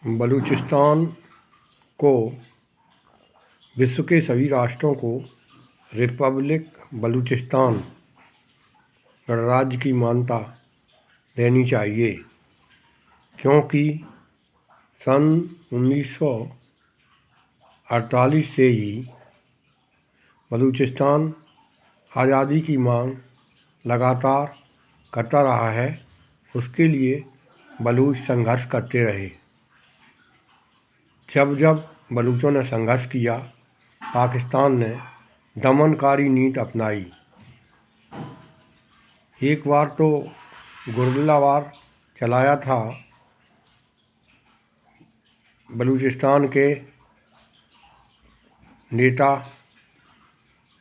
बलूचिस्तान को विश्व के सभी राष्ट्रों को रिपब्लिक बलूचिस्तान गणराज्य की मान्यता देनी चाहिए, क्योंकि सन 1948 से ही बलूचिस्तान आज़ादी की मांग लगातार करता रहा है। उसके लिए बलूच संघर्ष करते रहे। जब जब बलूचों ने संघर्ष किया, पाकिस्तान ने दमनकारी नीति अपनाई। एक बार तो गुरिल्ला वार चलाया था बलूचिस्तान के नेता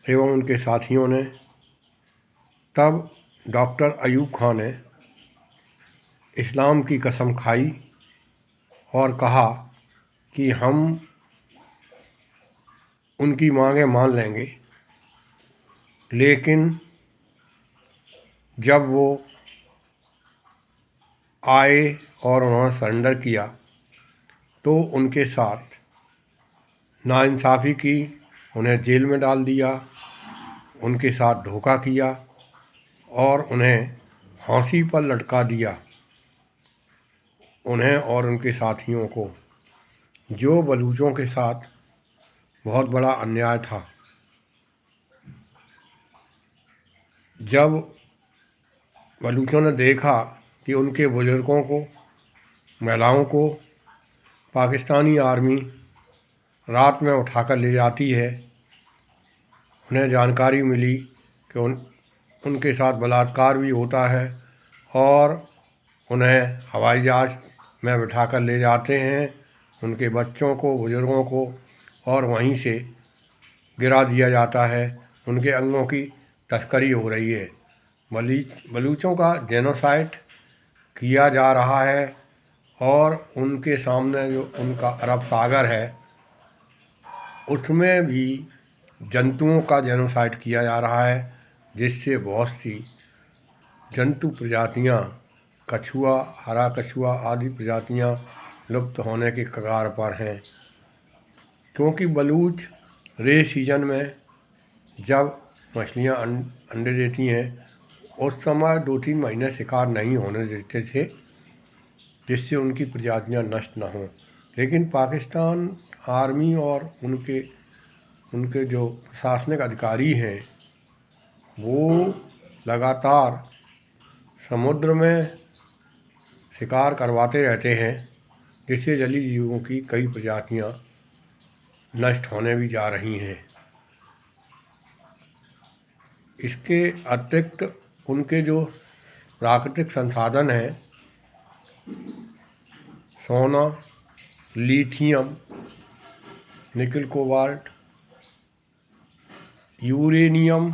एवं उनके साथियों ने। तब डॉक्टर अयूब खान ने इस्लाम की कसम खाई और कहा कि हम उनकी मांगें मान लेंगे, लेकिन जब वो आए और उन्होंने सरेंडर किया तो उनके साथ नाइंसाफ़ी की, उन्हें जेल में डाल दिया, उनके साथ धोखा किया और उन्हें फांसी पर लटका दिया, उन्हें और उनके साथियों को, जो बलूचों के साथ बहुत बड़ा अन्याय था। जब बलूचों ने देखा कि उनके बुजुर्गों को, महिलाओं को पाकिस्तानी आर्मी रात में उठाकर ले जाती है, उन्हें जानकारी मिली कि उनके साथ बलात्कार भी होता है और उन्हें हवाई जहाज़ में बिठाकर ले जाते हैं, उनके बच्चों को, बुजुर्गों को, और वहीं से गिरा दिया जाता है। उनके अंगों की तस्करी हो रही है। बलूचों का जेनोसाइड किया जा रहा है और उनके सामने जो उनका अरब सागर है, उसमें भी जंतुओं का जेनोसाइड किया जा रहा है, जिससे बहुत सी जंतु प्रजातियां, कछुआ, हरा कछुआ आदि प्रजातियां लुप्त होने के कगार पर हैं। क्योंकि बलूच रे सीजन में जब मछलियां अंडे देती हैं, उस समय 2-3 महीने शिकार नहीं होने देते थे, जिससे उनकी प्रजातियां नष्ट न हों। लेकिन पाकिस्तान आर्मी और उनके जो प्रशासनिक अधिकारी हैं, वो लगातार समुद्र में शिकार करवाते रहते हैं, जिससे जलीय जीवों की कई प्रजातियां नष्ट होने भी जा रही हैं। इसके अतिरिक्त उनके जो प्राकृतिक संसाधन हैं, सोना, लिथियम, निकल, कोबाल्ट, यूरेनियम,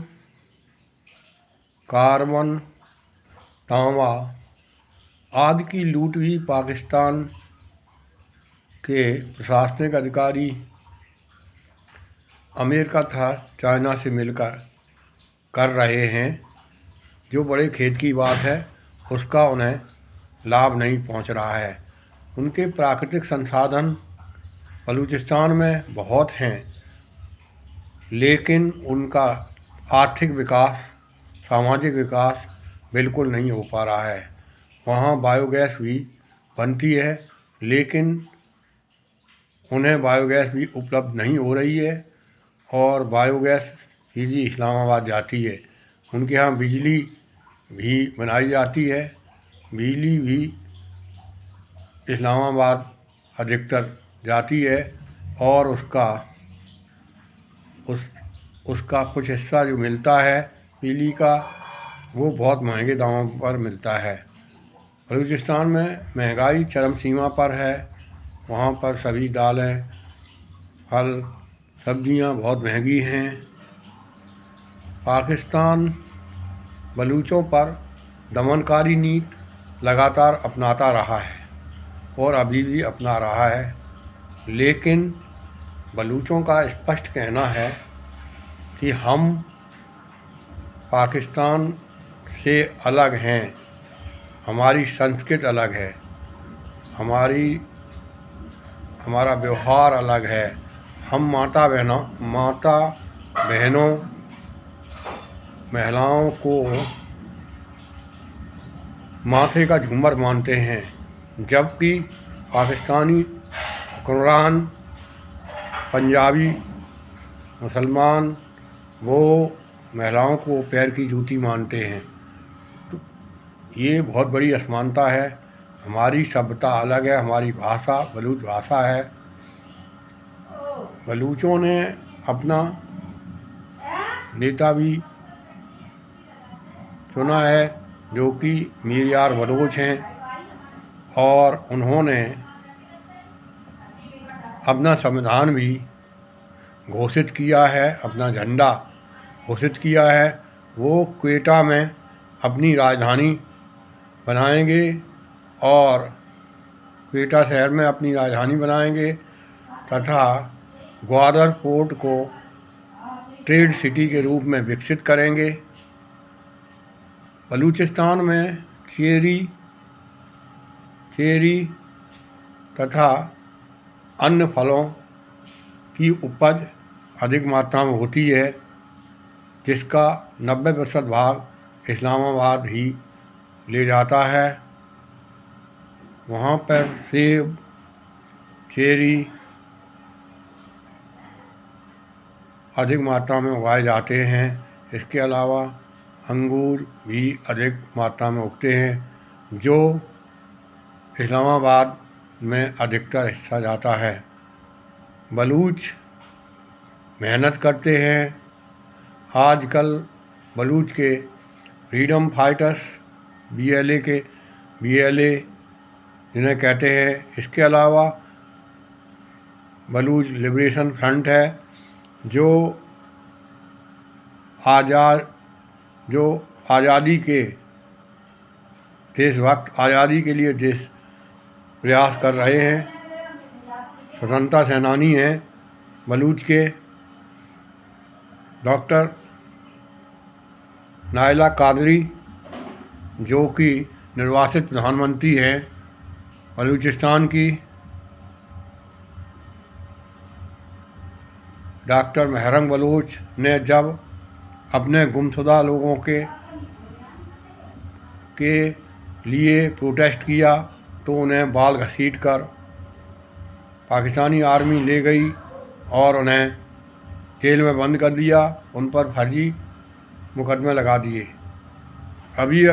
कार्बन, तांबा आदि की लूट भी पाकिस्तान के प्रशासनिक अधिकारी अमेरिका तथा चाइना से मिलकर कर रहे हैं। जो बड़े खेद की बात है, उसका उन्हें लाभ नहीं पहुंच रहा है। उनके प्राकृतिक संसाधन बलूचिस्तान में बहुत हैं, लेकिन उनका आर्थिक विकास, सामाजिक विकास बिल्कुल नहीं हो पा रहा है। वहाँ बायोगैस भी बनती है, लेकिन उन्हें बायोगैस भी उपलब्ध नहीं हो रही है और बायोगैस सीधी इस्लामाबाद जाती है। उनके यहाँ बिजली भी बनाई जाती है, बिजली भी इस्लामाबाद अधिकतर जाती है और उसका कुछ हिस्सा जो मिलता है बिजली का, वो बहुत महंगे दामों पर मिलता है। बलूचिस्तान में महंगाई चरम सीमा पर है। वहाँ पर सभी दालें, फल, सब्जियाँ बहुत महंगी हैं। पाकिस्तान बलूचों पर दमनकारी नीति लगातार अपनाता रहा है और अभी भी अपना रहा है, लेकिन बलूचों का स्पष्ट कहना है कि हम पाकिस्तान से अलग हैं, हमारी संस्कृति अलग है, हमारी हमारा व्यवहार अलग है। हम माता बहनों महिलाओं को माथे का झूमर मानते हैं, जबकि पाकिस्तानी हुक्मरान, पंजाबी मुसलमान वो महिलाओं को पैर की जूती मानते हैं। तो ये बहुत बड़ी असमानता है। हमारी सभ्यता अलग है, हमारी भाषा बलूच भाषा है। बलूचों ने अपना नेता भी चुना है जो कि मीर यार बलोच हैं, और उन्होंने अपना संविधान भी घोषित किया है, अपना झंडा घोषित किया है। वो क्वेटा में अपनी राजधानी बनाएंगे और क्वेटा शहर में अपनी राजधानी बनाएंगे तथा ग्वादर पोर्ट को ट्रेड सिटी के रूप में विकसित करेंगे। बलूचिस्तान में चेरी तथा अन्य फलों की उपज अधिक मात्रा में होती है, जिसका 90% भाग इस्लामाबाद ही ले जाता है। वहाँ पर सेब, चेरी अधिक मात्रा में उगाए जाते हैं। इसके अलावा अंगूर भी अधिक मात्रा में उगते हैं, जो इस्लामाबाद में अधिकतर हिस्सा जाता है। बलूच मेहनत करते हैं। आजकल बलूच के फ्रीडम फाइटर्स BLA जिन्हें कहते हैं, इसके अलावा बलूच लिबरेशन फ्रंट है जो आज़ादी के देशभक्त, आज़ादी के लिए प्रयास कर रहे हैं। स्वतंत्रता सेनानी हैं बलूच के। डॉक्टर नायला कादरी जो कि निर्वाचित प्रधानमंत्री हैं बलूचिस्तान की। डॉक्टर महरंग बलोच ने जब अपने गुमशुदा लोगों के लिए प्रोटेस्ट किया तो उन्हें बाल घसीटकर पाकिस्तानी आर्मी ले गई और उन्हें जेल में बंद कर दिया। उन पर फर्जी मुकदमे लगा दिए। अभी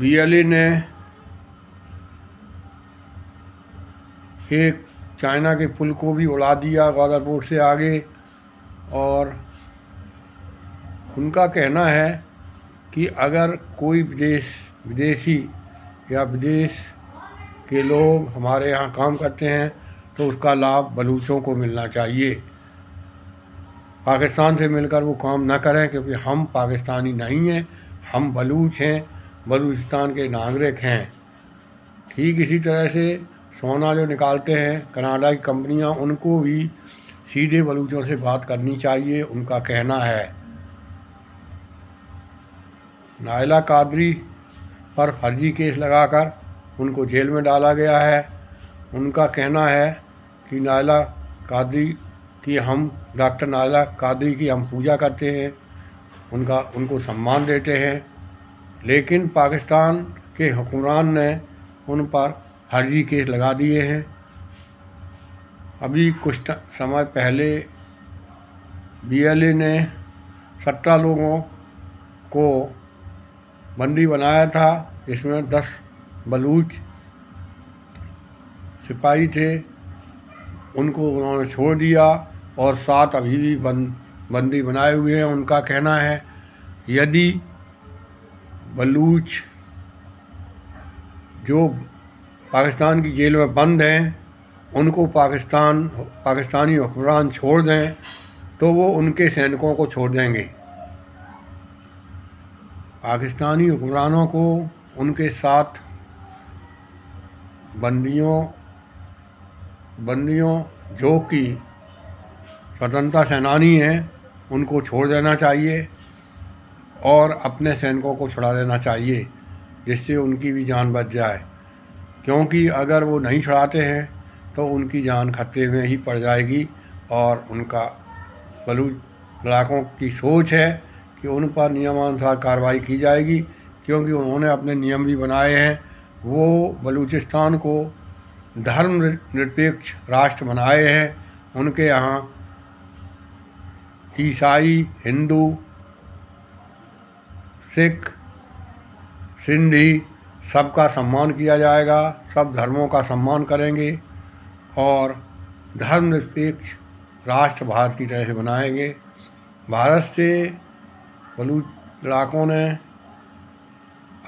BLA ने एक चाइना के पुल को भी उड़ा दिया ग्वादर पोर्ट से आगे, और उनका कहना है कि अगर कोई विदेशी या विदेश के लोग हमारे यहाँ काम करते हैं तो उसका लाभ बलूचों को मिलना चाहिए। पाकिस्तान से मिलकर वो काम न करें, क्योंकि हम पाकिस्तानी नहीं हैं, हम बलूच हैं, बलूचिस्तान के नागरिक हैं। ठीक इसी तरह से सोना जो निकालते हैं कनाडा की कंपनियां, उनको भी सीधे बलूचों से बात करनी चाहिए, उनका कहना है। नायला कादरी पर फर्जी केस लगाकर उनको जेल में डाला गया है। उनका कहना है कि डॉक्टर नायला कादरी की हम पूजा करते हैं, उनको सम्मान देते हैं, लेकिन पाकिस्तान के हुक्मरान ने उन पर फर्जी केस लगा दिए हैं। अभी कुछ समय पहले BLA ने 17 लोगों को बंदी बनाया था, जिसमें 10 बलूच सिपाही थे, उनको उन्होंने छोड़ दिया और 7 अभी भी बंदी बनाए हुए हैं। उनका कहना है यदि बलूच जो पाकिस्तान की जेल में बंद हैं उनको पाकिस्तानी हुक्मरान छोड़ दें तो वो उनके सैनिकों को छोड़ देंगे। पाकिस्तानी हुक्मरानों को उनके साथ बंदियों जो कि स्वतंत्रता सेनानी हैं उनको छोड़ देना चाहिए और अपने सैनिकों को छुड़ा देना चाहिए, जिससे उनकी भी जान बच जाए। क्योंकि अगर वो नहीं छुड़ाते हैं तो उनकी जान खतरे में ही पड़ जाएगी। और उनका बलूच लड़ाकों की सोच है कि उन पर नियमानुसार कार्रवाई की जाएगी, क्योंकि उन्होंने अपने नियम भी बनाए हैं। वो बलूचिस्तान को धर्मनिरपेक्ष राष्ट्र बनाए हैं। उनके यहाँ ईसाई, हिंदू, सिख, सिंधी सबका सम्मान किया जाएगा, सब धर्मों का सम्मान करेंगे और धर्मनिरपेक्ष राष्ट्र भारत की तरह से बनाएंगे। भारत से बलूच लड़ाकों ने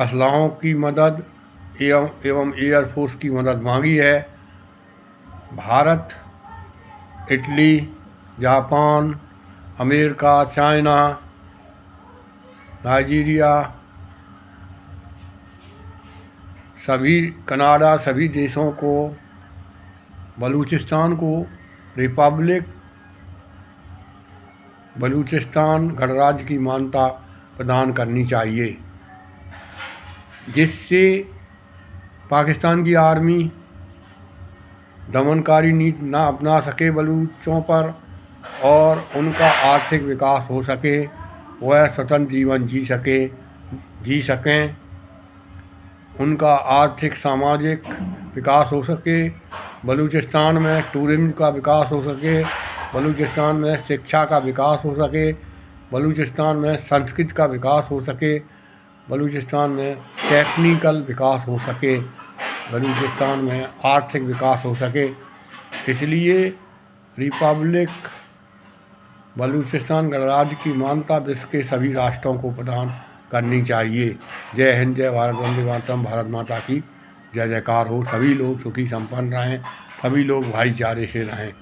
असलहों की मदद एवं एयरफोर्स की मदद मांगी है। Bharat, Italy, Japan, America, China, Nigeria, Canada सभी देशों को बलूचिस्तान को रिपब्लिक बलूचिस्तान गणराज्य की मान्यता प्रदान करनी चाहिए, जिससे पाकिस्तान की आर्मी दमनकारी नीति ना अपना सके बलूचों पर और उनका आर्थिक विकास हो सके, वह स्वतंत्र जीवन जी सकें, उनका आर्थिक सामाजिक विकास हो सके, बलूचिस्तान में टूरिज्म का विकास हो सके, बलूचिस्तान में शिक्षा का विकास हो सके, बलूचिस्तान में संस्कृति का विकास हो सके, बलूचिस्तान में टेक्निकल विकास हो सके, बलूचिस्तान में आर्थिक विकास हो सके। इसलिए रिपब्लिक बलूचिस्तान गणराज्य की मान्यता विश्व के सभी राष्ट्रों को प्रदान करनी चाहिए। जय हिंद, जय भारत, वंदे मातरम। भारत माता की जय जयकार हो। सभी लोग सुखी संपन्न रहें, सभी लोग भाईचारे से रहें।